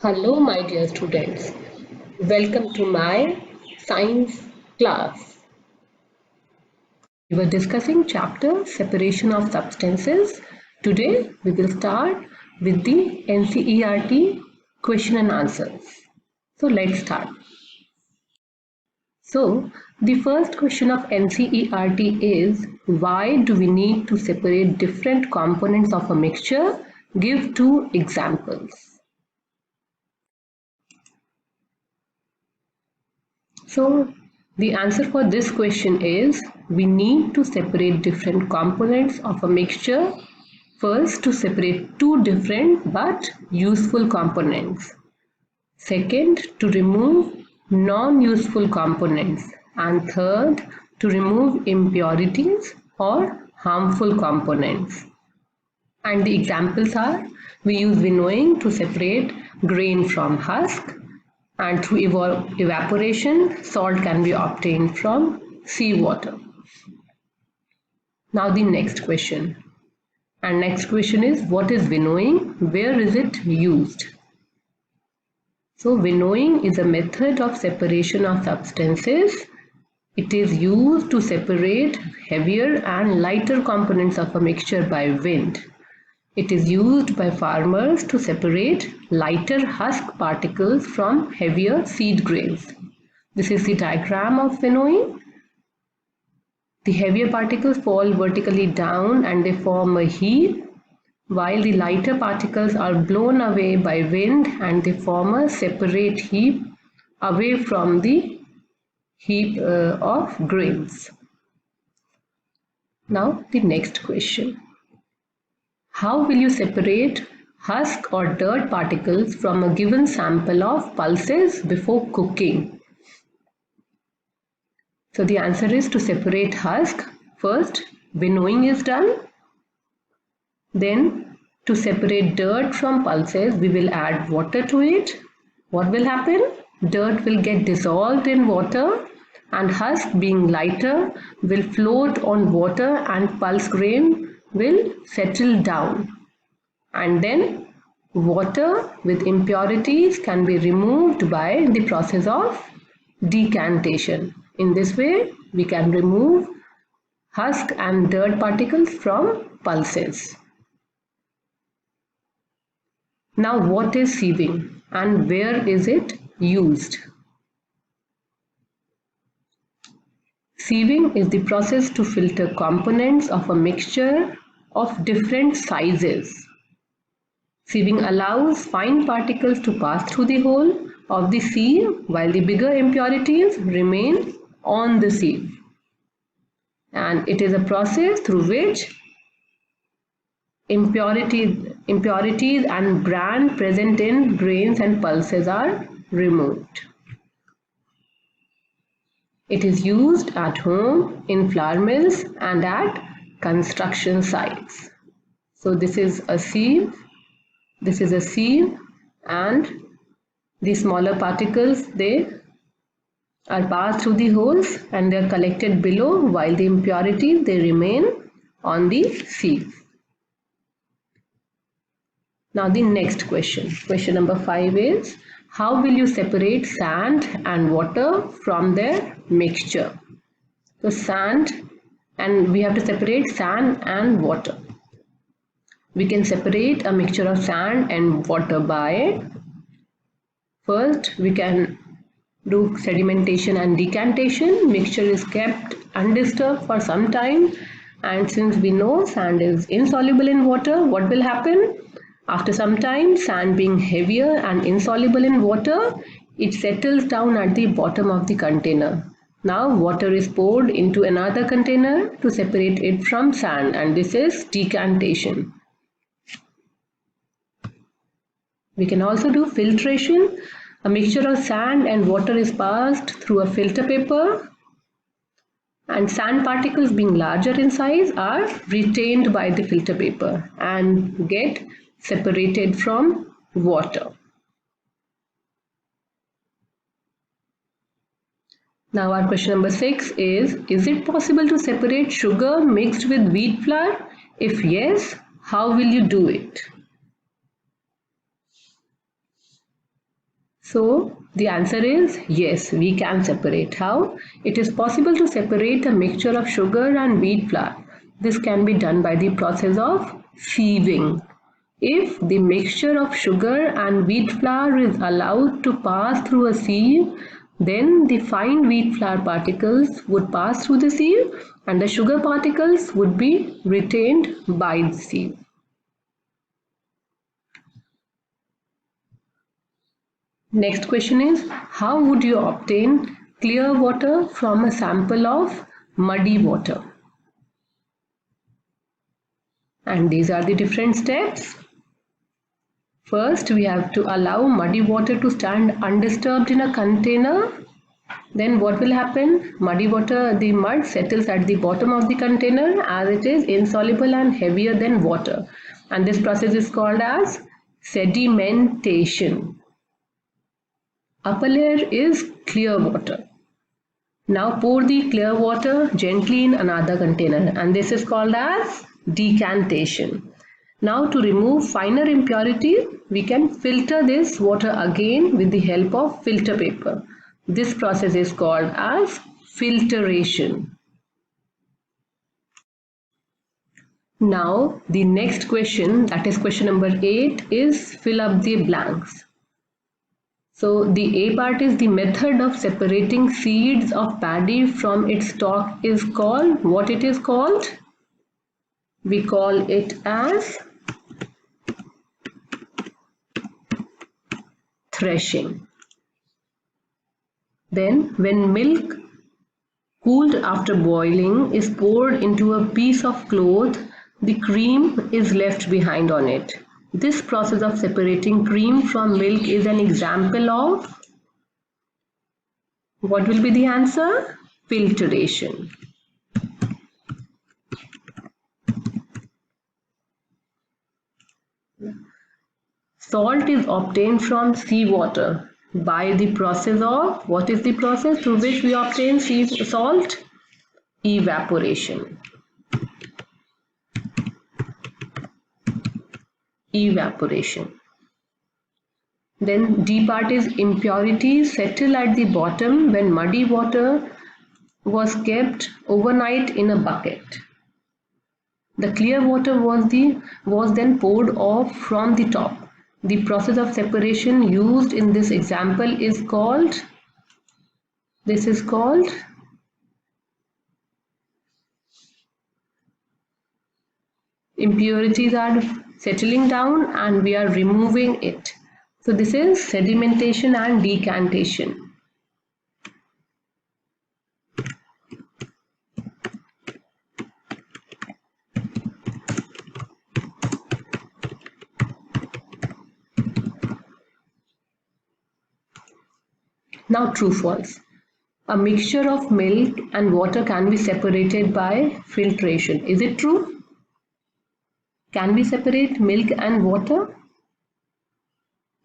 Hello, my dear students. Welcome to my science class. We were discussing chapter separation of substances. Today we will start with the NCERT question and answers. So let's start. So the first question of NCERT is, why do we need to separate different components of a mixture? Give two examples. So the answer for this question is, we need to separate different components of a mixture. First, to separate two different but useful components. Second, to remove non-useful components. And third, to remove impurities or harmful components. And the examples are, we use winnowing to separate grain from husk, and through evaporation, salt can be obtained from seawater. Now the next question. And next question is, what is winnowing? Where is it used? So winnowing is a method of separation of substances. It is used to separate heavier and lighter components of a mixture by wind. It is used by farmers to separate lighter husk particles from heavier seed grains. This is the diagram of winnowing. The heavier particles fall vertically down and they form a heap, while the lighter particles are blown away by wind and they form a separate heap away from the heap of grains. Now the next question. How will you separate husk or dirt particles from a given sample of pulses before cooking? So the answer is, to separate husk, first winnowing is done. Then to separate dirt from pulses, we will add water to it. What will happen? Dirt will get dissolved in water and husk, being lighter, will float on water and pulse grain will settle down, and then water with impurities can be removed by the process of decantation. In this way, we can remove husk and dirt particles from pulses. Now, what is sieving and where is it used? Sieving is the process to filter components of a mixture of different sizes. Sieving allows fine particles to pass through the hole of the sieve while the bigger impurities remain on the sieve. And it is a process through which impurities and bran present in grains and pulses are removed. It is used at home, in flour mills and at construction sites. So this is a sieve, and the smaller particles, they are passed through the holes and they are collected below, while the impurities, they remain on the sieve. Now the next question, question number 5 is, how will you separate sand and water from their mixture? So sand, and we have to separate sand and water. We can separate a mixture of sand and water by, first we can do sedimentation and decantation. Mixture is kept undisturbed for some time, and since we know sand is insoluble in water, what will happen? After some time, sand being heavier and insoluble in water, it settles down at the bottom of the container. Now water is poured into another container to separate it from sand, and this is decantation. We can also do filtration. A mixture of sand and water is passed through a filter paper, and sand particles, being larger in size, are retained by the filter paper and get separated from water. Now our question number 6 is it possible to separate sugar mixed with wheat flour? If yes, how will you do it? So the answer is yes, we can separate. How? It is possible to separate a mixture of sugar and wheat flour. This can be done by the process of sieving. If the mixture of sugar and wheat flour is allowed to pass through a sieve, then the fine wheat flour particles would pass through the sieve and the sugar particles would be retained by the sieve. Next question is, how would you obtain clear water from a sample of muddy water? And these are the different steps. First, we have to allow muddy water to stand undisturbed in a container. Then what will happen? Muddy water, the mud settles at the bottom of the container as it is insoluble and heavier than water. And this process is called as sedimentation. Upper layer is clear water. Now pour the clear water gently in another container and this is called as decantation. Now to remove finer impurities, we can filter this water again with the help of filter paper. This process is called as filtration. Now the next question, that is question number 8, is fill up the blanks. So the A part is the method of separating seeds of paddy from its stalk is called, what it is called? We call it as threshing. Then when milk cooled after boiling is poured into a piece of cloth, the cream is left behind on it. This process of separating cream from milk is an example of, what will be the answer? Filtration. Salt is obtained from seawater by the process of, what is the process through which we obtain salt? Evaporation. Evaporation. Then D part is impurities settle at the bottom when muddy water was kept overnight in a bucket. The clear water was then poured off from the top. The process of separation used in this example is called, impurities are settling down and we are removing it. So this is sedimentation and decantation. Now true false. A mixture of milk and water can be separated by filtration. Is it true? Can we separate milk and water?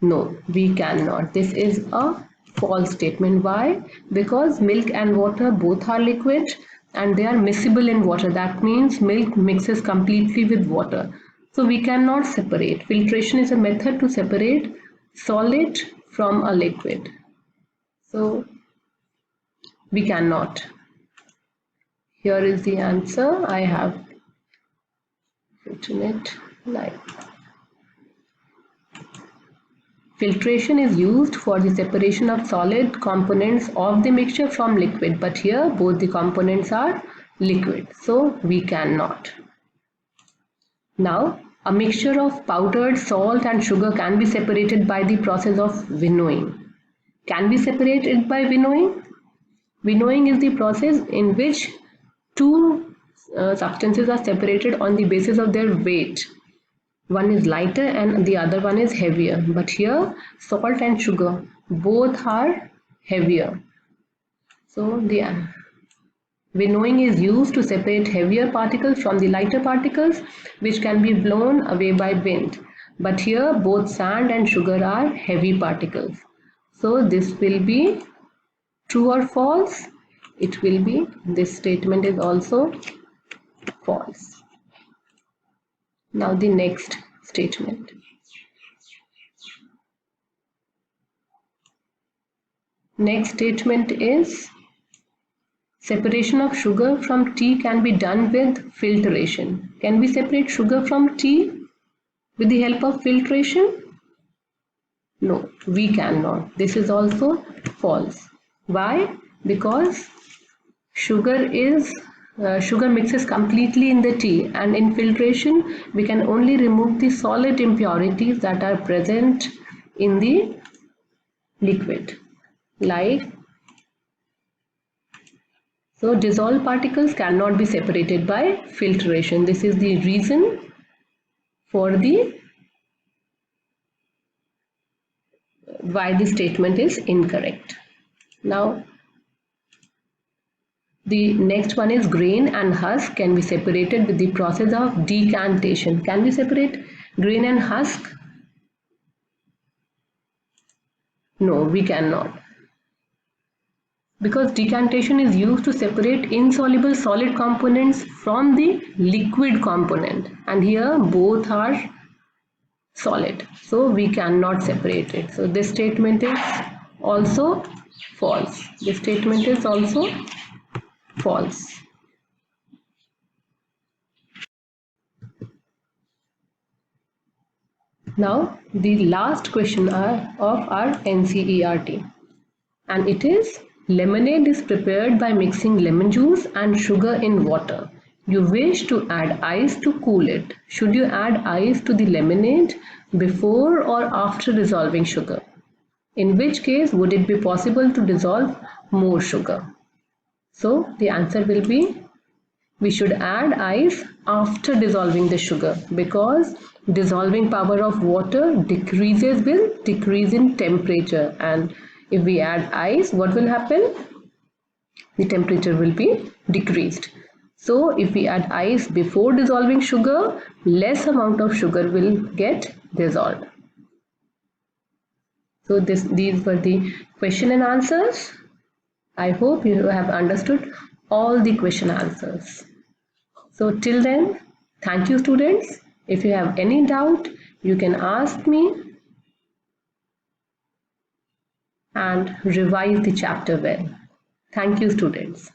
No, we cannot. This is a false statement. Why? Because milk and water both are liquid and they are miscible in water. That means milk mixes completely with water. So we cannot separate. Filtration is a method to separate solid from a liquid. So we cannot. Here is the answer. I have written it like. Filtration is used for the separation of solid components of the mixture from liquid, but here both the components are liquid, so we cannot. Now, a mixture of powdered salt and sugar can be separated by the process of winnowing. Can we separate it by winnowing? Winnowing is the process in which two substances are separated on the basis of their weight. One is lighter and the other one is heavier. But here salt and sugar both are heavier. So the winnowing is used to separate heavier particles from the lighter particles which can be blown away by wind. But here both sand and sugar are heavy particles. So this will be true or false? It will be, this statement is also false. Now the next statement. Next statement is separation of sugar from tea can be done with filtration. Can we separate sugar from tea with the help of filtration? No, we cannot. This is also false. Why? Because sugar mixes completely in the tea, and in filtration we can only remove the solid impurities that are present in the liquid. So dissolved particles cannot be separated by filtration. This is the reason for why the statement is incorrect. Now the next one is grain and husk can be separated with the process of decantation. Can we separate grain and husk? No, we cannot. Because decantation is used to separate insoluble solid components from the liquid component, and here both are solid, so we cannot separate it. So this statement is also false. This statement is also false. Now the last question of our NCERT, and it is lemonade is prepared by mixing lemon juice and sugar in water. You wish to add ice to cool it. Should you add ice to the lemonade before or after dissolving sugar? In which case would it be possible to dissolve more sugar? So the answer will be we should add ice after dissolving the sugar, because dissolving power of water decreases with decrease in temperature, and if we add ice, what will happen? The temperature will be decreased. So if we add ice before dissolving sugar, less amount of sugar will get dissolved. So these were the question and answers. I hope you have understood all the question answers. So till then, thank you students. If you have any doubt, you can ask me and revise the chapter well. Thank you students.